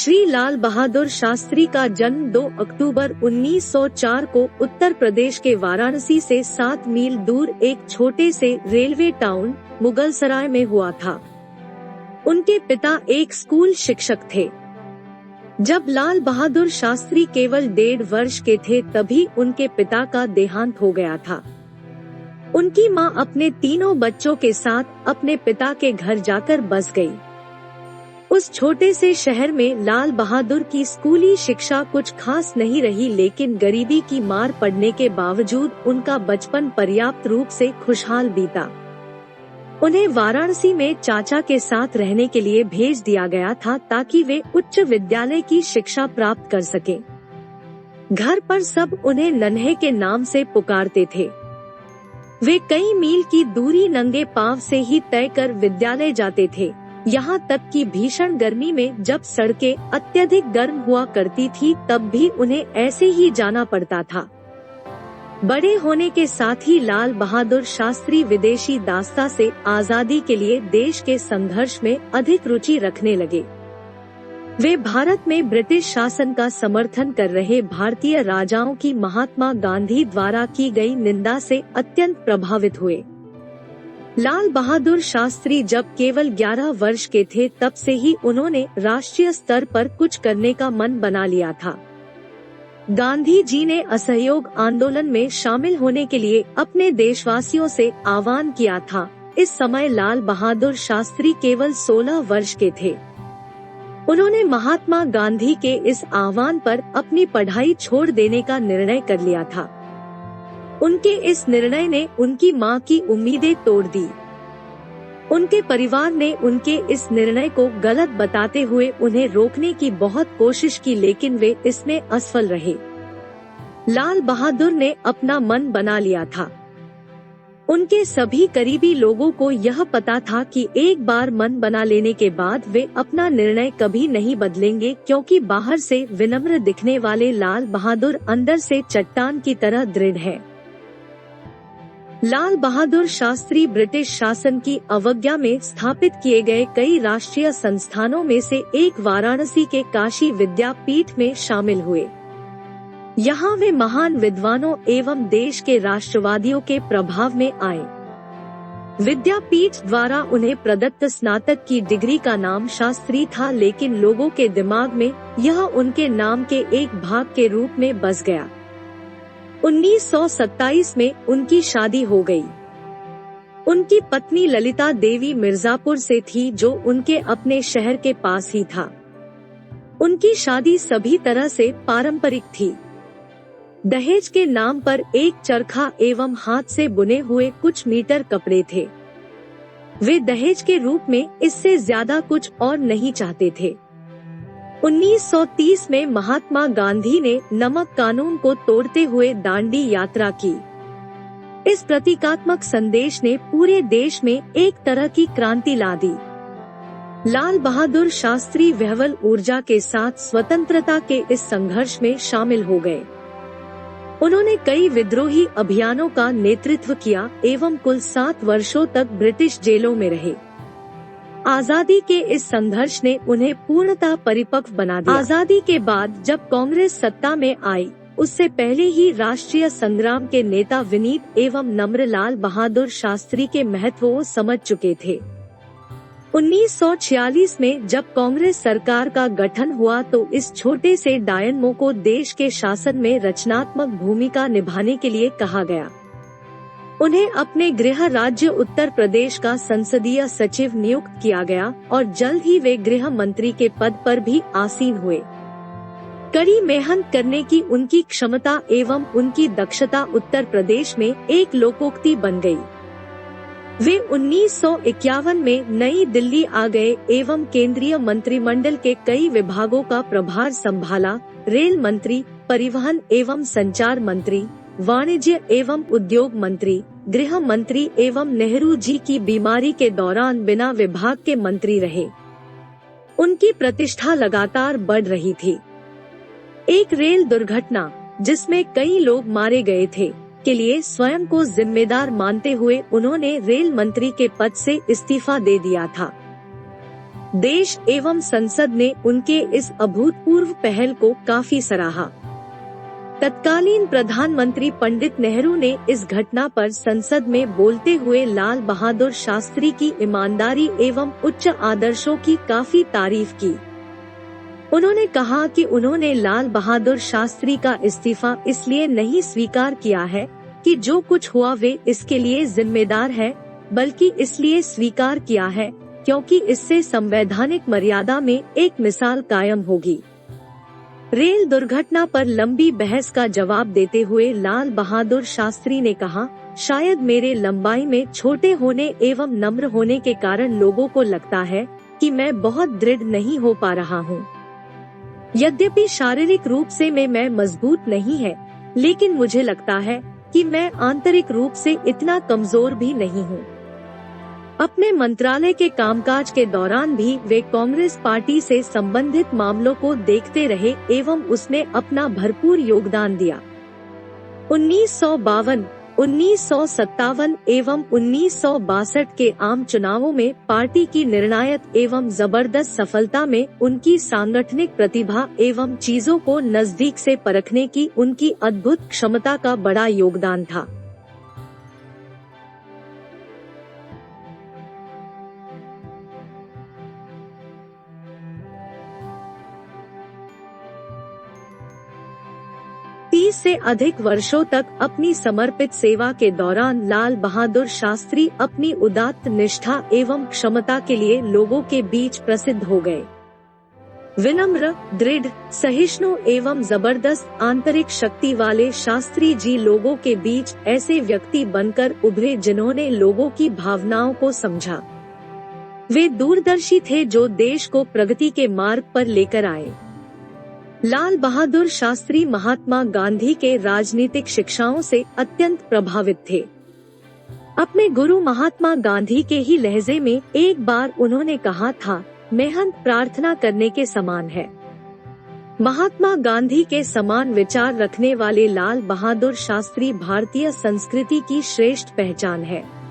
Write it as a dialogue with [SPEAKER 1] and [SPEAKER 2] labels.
[SPEAKER 1] श्री लाल बहादुर शास्त्री का जन्म 2 अक्टूबर 1904 को उत्तर प्रदेश के वाराणसी से 7 मील दूर एक छोटे से रेलवे टाउन मुगलसराय में हुआ था। उनके पिता एक स्कूल शिक्षक थे। जब लाल बहादुर शास्त्री केवल 1.5 वर्ष के थे तभी उनके पिता का देहांत हो गया था। उनकी मां अपने तीनों बच्चों के साथ अपने पिता के घर जाकर बस गई। उस छोटे से शहर में लाल बहादुर की स्कूली शिक्षा कुछ खास नहीं रही, लेकिन गरीबी की मार पड़ने के बावजूद उनका बचपन पर्याप्त रूप से खुशहाल बीता। उन्हें वाराणसी में चाचा के साथ रहने के लिए भेज दिया गया था ताकि वे उच्च विद्यालय की शिक्षा प्राप्त कर सकें। घर पर सब उन्हें नन्हे के नाम से पुकारते थे। वे कई मील की दूरी नंगे पांव से ही तय कर विद्यालय जाते थे। यहाँ तक कि भीषण गर्मी में जब सड़कें अत्यधिक गर्म हुआ करती थी तब भी उन्हें ऐसे ही जाना पड़ता था। बड़े होने के साथ ही लाल बहादुर शास्त्री विदेशी दास्ता से आजादी के लिए देश के संघर्ष में अधिक रुचि रखने लगे। वे भारत में ब्रिटिश शासन का समर्थन कर रहे भारतीय राजाओं की महात्मा गांधी द्वारा की गई निंदा से अत्यंत प्रभावित हुए। लाल बहादुर शास्त्री जब केवल 11 वर्ष के थे तब से ही उन्होंने राष्ट्रीय स्तर पर कुछ करने का मन बना लिया था। गांधी जी ने असहयोग आंदोलन में शामिल होने के लिए अपने देशवासियों से आह्वान किया था। इस समय लाल बहादुर शास्त्री केवल 16 वर्ष के थे। उन्होंने महात्मा गांधी के इस आह्वान पर अपनी पढ़ाई छोड़ देने का निर्णय कर लिया था। उनके इस निर्णय ने उनकी मां की उम्मीदें तोड़ दी। उनके परिवार ने उनके इस निर्णय को गलत बताते हुए उन्हें रोकने की बहुत कोशिश की, लेकिन वे इसमें असफल रहे। लाल बहादुर ने अपना मन बना लिया था। उनके सभी करीबी लोगों को यह पता था कि एक बार मन बना लेने के बाद वे अपना निर्णय कभी नहीं बदलेंगे, क्योंकि बाहर से विनम्र दिखने वाले लाल बहादुर अंदर से चट्टान की तरह दृढ़ है। लाल बहादुर शास्त्री ब्रिटिश शासन की अवज्ञा में स्थापित किए गए कई राष्ट्रीय संस्थानों में से एक वाराणसी के काशी विद्यापीठ में शामिल हुए। यहाँ वे महान विद्वानों एवं देश के राष्ट्रवादियों के प्रभाव में आए। विद्यापीठ द्वारा उन्हें प्रदत्त स्नातक की डिग्री का नाम शास्त्री था, लेकिन लोगों के दिमाग में यह उनके नाम के एक भाग के रूप में बस गया। 1927 में उनकी शादी हो गई। उनकी पत्नी ललिता देवी मिर्जापुर से थी, जो उनके अपने शहर के पास ही था। उनकी शादी सभी तरह से पारंपरिक थी। दहेज के नाम पर एक चरखा एवं हाथ से बुने हुए कुछ मीटर कपड़े थे। वे दहेज के रूप में इससे ज्यादा कुछ और नहीं चाहते थे। 1930 में महात्मा गांधी ने नमक कानून को तोड़ते हुए दांडी यात्रा की। इस प्रतीकात्मक संदेश ने पूरे देश में एक तरह की क्रांति ला दी। लाल बहादुर शास्त्री विह्वल ऊर्जा के साथ स्वतंत्रता के इस संघर्ष में शामिल हो गए। उन्होंने कई विद्रोही अभियानों का नेतृत्व किया एवं कुल 7 वर्षों तक ब्रिटिश जेलों में रहे। आजादी के इस संघर्ष ने उन्हें पूर्णतः परिपक्व बना दिया। आजादी के बाद जब कांग्रेस सत्ता में आई, उससे पहले ही राष्ट्रीय संग्राम के नेता विनीत एवं नम्र लाल बहादुर शास्त्री के महत्व को समझ चुके थे। 1946 में जब कांग्रेस सरकार का गठन हुआ तो इस छोटे से डायनमो को देश के शासन में रचनात्मक भूमिका निभाने के लिए कहा गया। उन्हें अपने गृह राज्य उत्तर प्रदेश का संसदीय सचिव नियुक्त किया गया और जल्द ही वे गृह मंत्री के पद पर भी आसीन हुए। कड़ी मेहनत करने की उनकी क्षमता एवं उनकी दक्षता उत्तर प्रदेश में एक लोकोक्ति बन गई। वे 1951 में नई दिल्ली आ गए एवं केंद्रीय मंत्रिमंडल के कई विभागों का प्रभार संभाला। रेल मंत्री, परिवहन एवं संचार मंत्री, वाणिज्य एवं उद्योग मंत्री, गृह मंत्री एवं नेहरू जी की बीमारी के दौरान बिना विभाग के मंत्री रहे। उनकी प्रतिष्ठा लगातार बढ़ रही थी। एक रेल दुर्घटना जिसमें कई लोग मारे गए थे के लिए स्वयं को जिम्मेदार मानते हुए उन्होंने रेल मंत्री के पद से इस्तीफा दे दिया था। देश एवं संसद ने उनके इस अभूतपूर्व पहल को काफी सराहा। तत्कालीन प्रधानमंत्री पंडित नेहरू ने इस घटना पर संसद में बोलते हुए लाल बहादुर शास्त्री की ईमानदारी एवं उच्च आदर्शों की काफी तारीफ की। उन्होंने कहा कि उन्होंने लाल बहादुर शास्त्री का इस्तीफा इसलिए नहीं स्वीकार किया है कि जो कुछ हुआ वे इसके लिए जिम्मेदार है, बल्कि इसलिए स्वीकार किया है क्योंकि इससे संवैधानिक मर्यादा में एक मिसाल कायम होगी। रेल दुर्घटना पर लंबी बहस का जवाब देते हुए लाल बहादुर शास्त्री ने कहा, शायद मेरे लंबाई में छोटे होने एवं नम्र होने के कारण लोगों को लगता है कि मैं बहुत दृढ़ नहीं हो पा रहा हूँ। यद्यपि शारीरिक रूप से मैं मजबूत नहीं है, लेकिन मुझे लगता है कि मैं आंतरिक रूप से इतना कमजोर भी नहीं हूँ। अपने मंत्रालय के कामकाज के दौरान भी वे कांग्रेस पार्टी से संबंधित मामलों को देखते रहे एवं उसमें अपना भरपूर योगदान दिया। 1952, 1957 एवं 1962 के आम चुनावों में पार्टी की निर्णायक एवं जबरदस्त सफलता में उनकी सांगठनिक प्रतिभा एवं चीजों को नजदीक से परखने की उनकी अद्भुत क्षमता का बड़ा योगदान था। से अधिक वर्षों तक अपनी समर्पित सेवा के दौरान लाल बहादुर शास्त्री अपनी उदात्त निष्ठा एवं क्षमता के लिए लोगों के बीच प्रसिद्ध हो गए। विनम्र, दृढ़, सहिष्णु एवं जबरदस्त आंतरिक शक्ति वाले शास्त्री जी लोगों के बीच ऐसे व्यक्ति बनकर उभरे जिन्होंने लोगों की भावनाओं को समझा। वे दूरदर्शी थे जो देश को प्रगति के मार्ग पर लेकर आए। लाल बहादुर शास्त्री महात्मा गांधी के राजनीतिक शिक्षाओं से अत्यंत प्रभावित थे। अपने गुरु महात्मा गांधी के ही लहजे में एक बार उन्होंने कहा था, मेहनत प्रार्थना करने के समान है। महात्मा गांधी के समान विचार रखने वाले लाल बहादुर शास्त्री भारतीय संस्कृति की श्रेष्ठ पहचान है।